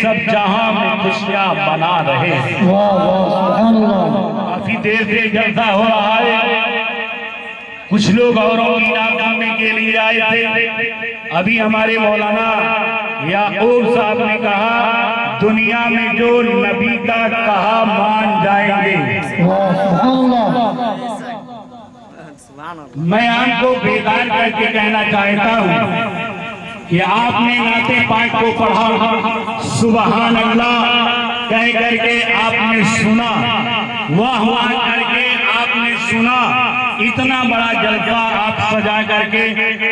سب جہاں میں خوشیاں منا رہے ہیں۔ کافی دیر سے جلسہ ہو رہا ہے، کچھ لوگ اوروں کی نام سننے کے لیے آئے تھے۔ ابھی ہمارے مولانا یعقوب صاحب نے کہا دنیا میں جو نبی کا کہا مان جائیں گے، میں آپ کو بیدار کر کے کہنا چاہتا ہوں کہ آپ نے نعت پاک کو پڑھا، سبحان اللہ کہہ کر کے آپ نے سنا، واہ واہ کر کے آپ نے سنا، اتنا بڑا جلسہ آپ سجا کر کے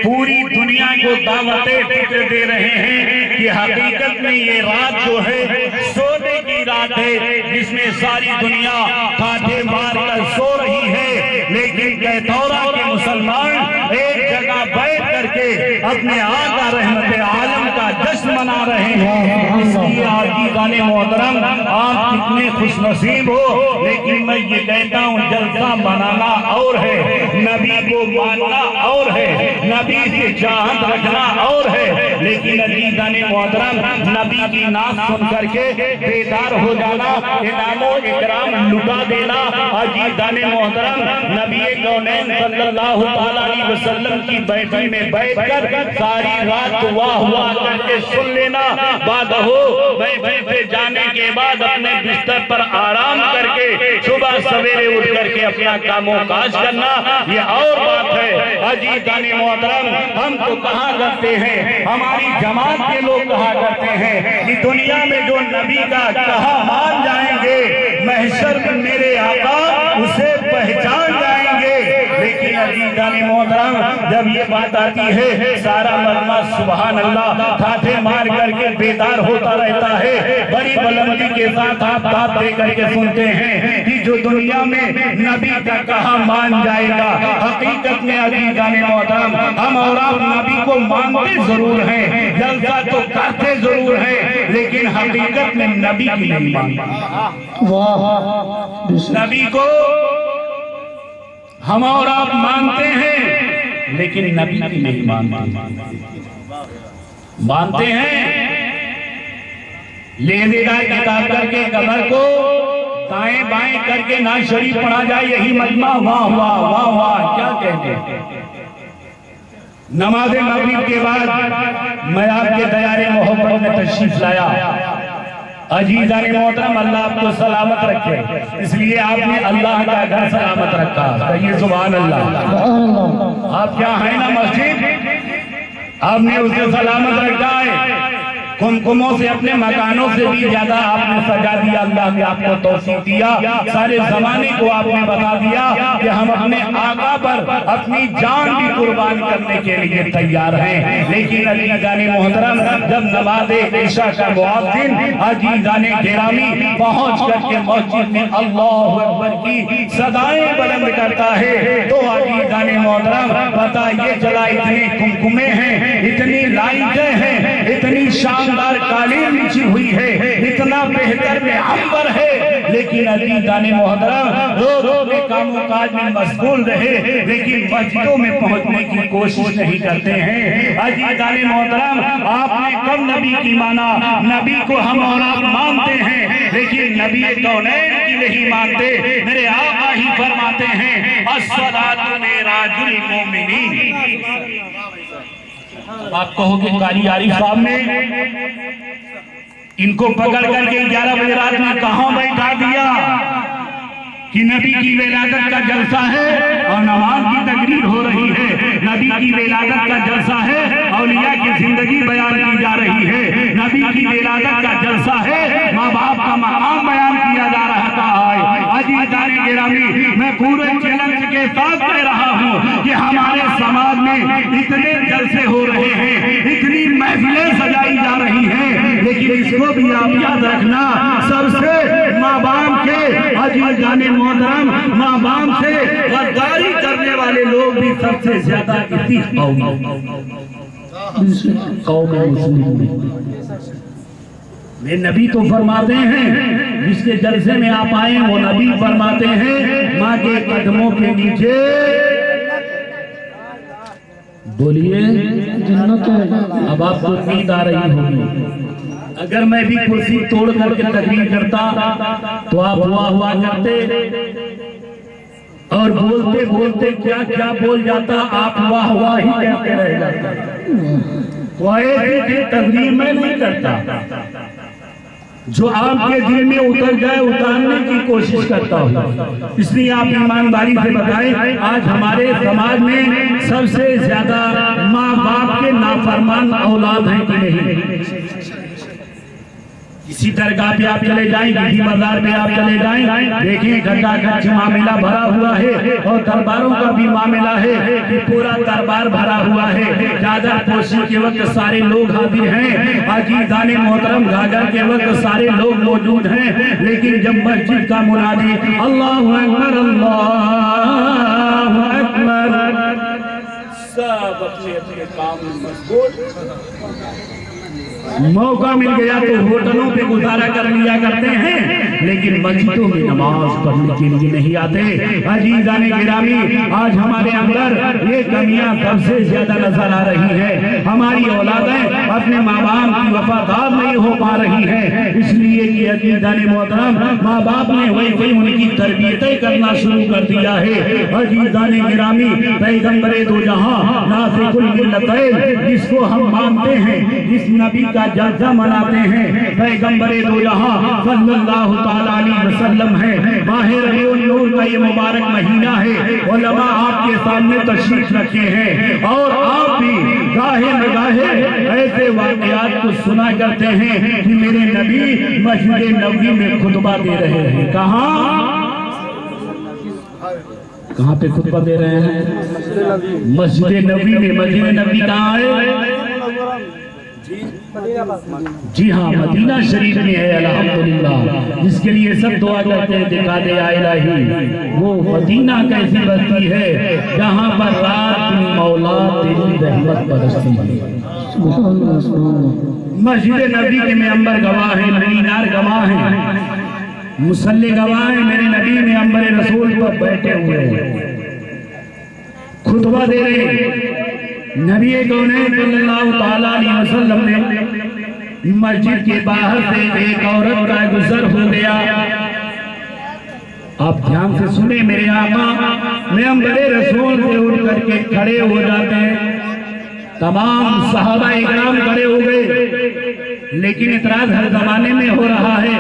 پوری دنیا کو دعوت فکر دے رہے ہیں کہ حقیقت میں یہ رات جو ہے سونے کی رات ہے، جس میں ساری دنیا کانٹے مار کر سو رہی ہے، لیکن کیتورا کے مسلمان ایک جگہ بیٹھ کر کے اپنے آقا رحمت عالم کا جشن منا رہے ہیں۔ اس لیے عزیزان محترم آپ کتنے خوش نصیب ہو، لیکن میں یہ کہتا ہوں جلسہ منانا اور ہے، نبی کو ماننا اور ہے، نبی سے چاہت رکھنا اور ہے، لیکن عزیزان محترم نبی کی نعت سن کر کے بیدار ہو جانا، انعام و اکرام لٹا دینا۔ عزیزان محترم نبی کونین صلی اللہ علیہ وسلم کی بیٹھی میں بیٹھ کر ساری رات واہ واہ کر کے سن لینا، بعد ہو بیٹھے پہ جانے کے بعد اپنے بستر پر آرام کر کے صبح سویرے اٹھ کر کے اپنا کام و کاج کرنا یہ اور بات ہے۔ عزیزان محترم ہم تو کہا کرتے ہیں، ہماری جماعت کے لوگ کہا کرتے ہیں کہ دنیا میں جو نبی کا کہا مان جائیں گے، محشر میں میرے آقا اسے پہچان جائیں گے، لیکن عزیزان محترم جب یہ بات آتی ہے سارا مجمع سبحان اللہ تھاتے مار کر کے بیدار ہوتا رہتا ہے، بڑی بلندی کے ساتھ آپ بات دے کر کے سنتے ہیں کہ جو دنیا میں نبی کا کہا مان جائے گا۔ حقیقت میں عزیزان محترم ہم اور آپ نبی کو مانتے ضرور ہیں، جلسہ تو کرتے ضرور ہیں، لیکن حقیقت میں نبی کی نہیں مانتے۔ نبی کو ہم اور آپ مانتے ہیں، لیکن نبی کی نہیں مانتے۔ مانتے ہیں لہذا کتاب کر کے قبر کو دائیں بائیں کر کے نہ شریف پڑھا جائے، یہی مجمع واہ واہ واہ واہ کیا کہتے ہیں۔ نماز مغرب کے بعد میں آپ کے دیار محبت میں تشریف لایا۔ عزیزان محترم اللہ آپ کو سلامت رکھے، اس لیے آپ نے اللہ کا گھر سلامت رکھا، کہیے سبحان اللہ۔ آپ کیا ہیں نا مسجد، آپ نے اسے سلامت رکھا ہے، کمکموں سے اپنے مکانوں سے بھی زیادہ آپ نے سجا دیا، اللہ نے آپ کو توفیق دیا، سارے زمانے کو آپ نے بتا دیا کہ ہم اپنے آقا پر اپنی جان بھی قربان کرنے کے لیے تیار ہیں۔ لیکن عزیزان محترم جب نماز عشاء کا مؤذن عزیزان گرامی پہنچ کر کے مسجد میں اللہ اکبر کی صدائیں بلند کرتا ہے تو عزیزان محترم پتہ یہ چلا اتنے کمکمے ہیں، اتنی لائٹیں ہیں، اتنی شاندار قالین بچھی ہوئی ہے، اتنا بہتر میں عنبر ہے، لیکن عزیزان محترم روزوں میں کام و کاج میں مشغول رہے، لیکن مسجدوں میں پہنچنے کی کوشش نہیں کرتے ہیں۔ عزیزان محترم آپ نے کب نبی کی مانا؟ نبی کو ہم اور آپ مانتے ہیں، لیکن نبی کونین کی نہیں مانتے۔ میرے آقا ہی فرماتے ہیں الصلاۃ معراج المومنین۔ آپ کہو کہ قاری عارف صاحب نے ان کو پکڑ کر کے 11 بجے رات میں کہاں بیٹھا دیا کہ نبی کی ولادت کا جلسہ ہے اور نماز کی تقریر ہو رہی ہے، نبی کی ولادت کا جلسہ ہے، اولیاء کی زندگی بیان کی جا رہی ہے، نبی کی ولادت کا جلسہ ہے، ماں باپ کا مقام بیان کیا جا رہا تھا۔ عزیزان گرامی میں پورے چیلنج کے ساتھ کہہ رہا ہوں کہ ہمارے سماج میں اتنے جلسے ہو رہے ہیں، اتنی محفلیں سجائی جا رہی ہیں، لیکن اس کو بھی آپ یاد رکھنا سب سے ماں باپ کے عزیزان محترم ماں باپ سے غداری کرنے والے لوگ بھی سب سے زیادہ اسی قوم مسلم میں نبی تو فرماتے ہیں جس کے جلسے میں آپ آئے وہ نبی فرماتے ہیں ماں کے قدموں کے نیچے بولیے جنت ہے۔ اب آپ کو نیند آ رہی ہوگی، اگر میں بھی کرسی توڑ کر کے تقریر کرتا تو آپ ہوا کرتے اور بولتے بولتے کیا کیا بول جاتا، آپ ہوا ہی کہتے رہ جاتا۔ تو ایسی تقریر میں نہیں کرتا، جو آپ کے دل میں اتر جائے اتارنے کی کوشش کرتا ہوں۔ اس لیے آپ ایمانداری سے بتائیں، آج ہمارے سماج میں سب سے زیادہ ماں باپ کے نافرمان اولاد ہیں کہ نہیں؟ کسی درگاہ پہ آپ چلے جائیں، کسی بازار پہ آپ چلے جائیں، دیکھیں گھٹا گھٹ معاملہ بھرا ہوا ہے، اور درباروں کا بھی معاملہ ہے کہ پورا دربار بھرا ہوا ہے۔ چادر پوشی کے وقت سارے لوگ حاضر ہیں، عزیزان محترم گھاگھر کے وقت سارے لوگ موجود ہیں، لیکن جب مسجد کا منادی اللہ اکبر اللہ اکبر، سب اپنے اپنے کام میں مشغول، موقع مل گیا تو ہوٹلوں پہ گزارا کر لیا کرتے ہیں، لیکن مسجدوں میں نماز پڑھنے کے لیے نہیں آتے۔ عزیزان گرامی، آج ہمارے اندر یہ کمیاں سب سے زیادہ نظر آ رہی ہے۔ ہماری اولادیں اپنے ماں باپ کی وفادار نہیں ہو پا رہی ہیں، اس لیے کہ عزیزان محترم ماں باپ نے وہی ان کی تربیتیں کرنا شروع کر دیا ہے۔ عزیزان گرامی، پیغمبر دو جہاں ناصح الملتین جس کو ہم مانتے ہیں، جس نبی کا جلسہ مناتے ہیں، پیغمبر دو جہاں صلی اللہ تعالیٰ علیہ وسلم ہے۔ ماہ ربیع النور کا یہ مبارک مہینہ ہے، علماء آپ کے سامنے تشریف رکھے ہیں، اور آپ بھی گاہے نگاہے ایسے واقعات کو سنا کرتے ہیں کہ میرے نبی مسجد نبوی میں خطبہ دے رہے ہیں۔ کہاں پہ خطبہ دے رہے ہیں؟ مسجد نبوی میں۔ مسجد نبوی کہاں ہے؟ جی ہاں، مدینہ شریف میں ہے الحمدللہ، جس کے لیے سب دعا کرتے ہیں دکھا دے یا الہی وہ مدینہ کیسی بستی ہے جہاں پر رات کی مولا تیری رحمت برستی ہے۔ مسجد نبی کے ممبر گواہ ہیں، مینار گواہ ہیں، مصلی گواہ ہیں، میرے نبی ممبر رسول پر بیٹھے ہوئے ہیں، خطبہ دے رہے ہیں۔ نبی کونین صلی اللہ تعالیٰ علیہ وسلم نے مسجد کے باہر سے ایک عورت کا گزر ہو گیا۔ آپ دھیان سے سنیں، میرے آقا ممبر رسول سے اٹھ کر کے کھڑے ہو جاتے ہیں، تمام صحابہ اکرام کھڑے ہو گئے، لیکن اعتراض ہر زمانے میں ہو رہا ہے۔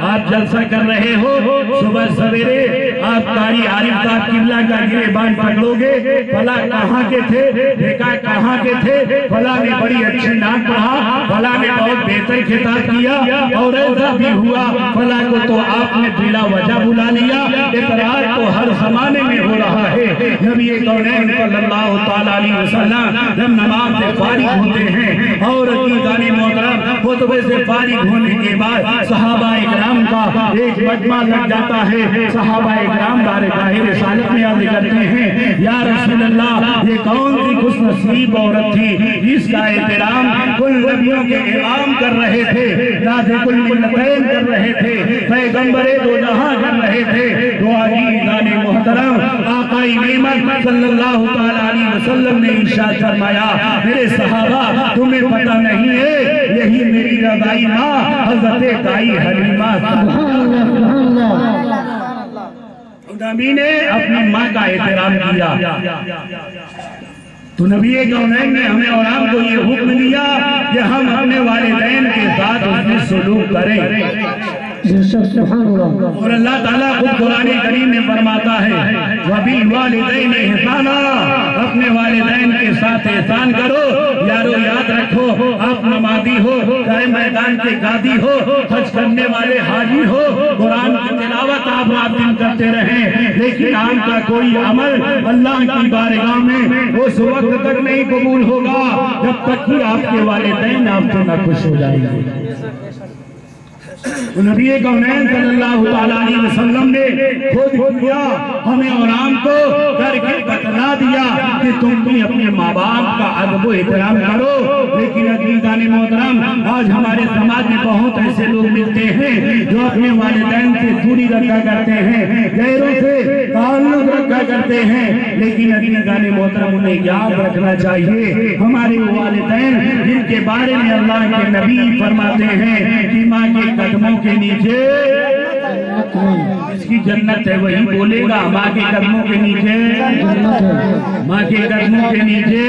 آپ جلسہ کر رہے ہو، صبح سویرے آپ قاری عارف صاحب قبلہ کا گریبان پکڑو گے، فلاں کہاں کے تھے، دیکھا کہاں کے تھے، فلاں نے بڑی اچھی نعت پڑھا، فلاں نے بہت بہتر خطاب کیا، اور ایسا بھی ہوا، فلاں کو تو آپ نے بلا وجہ بلا لیا۔ اعتراض تو ہر زمانے میں ہو رہا ہے۔ نبی کونین صلی اللہ تعالیٰ علیہ وسلم جب نماز سے فارغ ہوتے ہیں اور عزیزان محترم خطبے سے فارغ ہونے کے بعد صحابہ اکرام کا ایک مجمع لگ جاتا ہے۔ صحابہ اکرام بارگاہ رسالت میں عرض کرتے ہیں، یا رسول اللہ یہ کون سی خوش نصیب عورت تھی جس کا احترام کل نبیوں کے امام کر رہے تھے، ناصح الملتین کر رہے تھے، پیغمبر دو جہاں کر رہے تھے۔ تو عزیزان محترم آقا نعمت صلی اللہ تعالیٰ علیہ وسلم نے ارشاد فرمایا، میرے صحابہ تمہیں پتہ نہیں ہے یہی میری رضائی ماں حضرت دائی حلیمہ نبی نے اپنی ماں کا احترام کیا۔ تو نبی کونین نے ہمیں اور آپ کو یہ حکم دیا کہ ہم اپنے والدین کے ساتھ اس میں سلوک کریں، اور اللہ تعالیٰ خود قرآن کریم میں فرماتا ہے وَبِالْوَالِدَيْنِ اِحْسَانًا، اپنے والدین کے ساتھ احسان کرو۔ یارو یاد رکھو، آپ نمازی ہو، چاہے میدان کے غازی ہو، حج کرنے والے حاجی ہو، قرآن کی تلاوت آپ رات دن کرتے رہیں، لیکن آپ کا کوئی عمل اللہ کی بارگاہ میں اس وقت تک نہیں قبول ہوگا جب تک کہ آپ کے والدین آپ سے نہ خوش ہو جائیں گے۔ نبی کونین صلی اللہ تعالیٰ علیہ وسلم نے خود کیا ہمیں اور عام کو کر کے بتلا دیا کہ تم بھی اپنے ماں باپ کا ادب و احترام کرو. لیکن عزیزان محترم آج ہمارے سماج میں بہت ایسے لوگ ملتے ہیں جو اپنے والدین سے دوری رکھا کرتے ہیں, غیروں سے تعلق رکھا کرتے ہیں. لیکن عزیزان محترم انہیں یاد رکھنا چاہیے ہمارے والدین جن کے بارے میں اللہ کے نبی فرماتے ہیں کہ ماں کے قدموں کے نیچے اس کی جنت ہے. وہی بولے گا ماں کے قدموں کے نیچے, ماں کے قدموں کے نیچے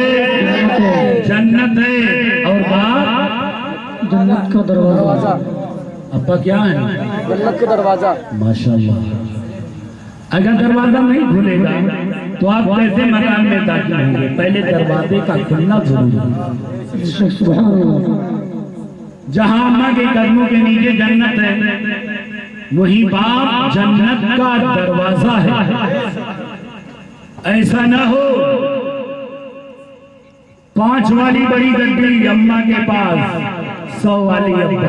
جنت ہے. اور باپ جنت کا دروازہ. ابا کیا ہے؟ جنت کا دروازہ. ماشاءاللہ. اگر دروازہ نہیں کھلے گا تو آپ کیسے مکان میں داخل ہوں گے؟ پہلے دروازے کا کھلنا ضروری ہے. سبحان اللہ. جہاں اماں کے قدموں کے نیچے جنت ہے وہی باپ جنت کا دروازہ ہے. ایسا نہ ہو 5 والی بڑی گڈی اماں کے پاس, 100 والی ابا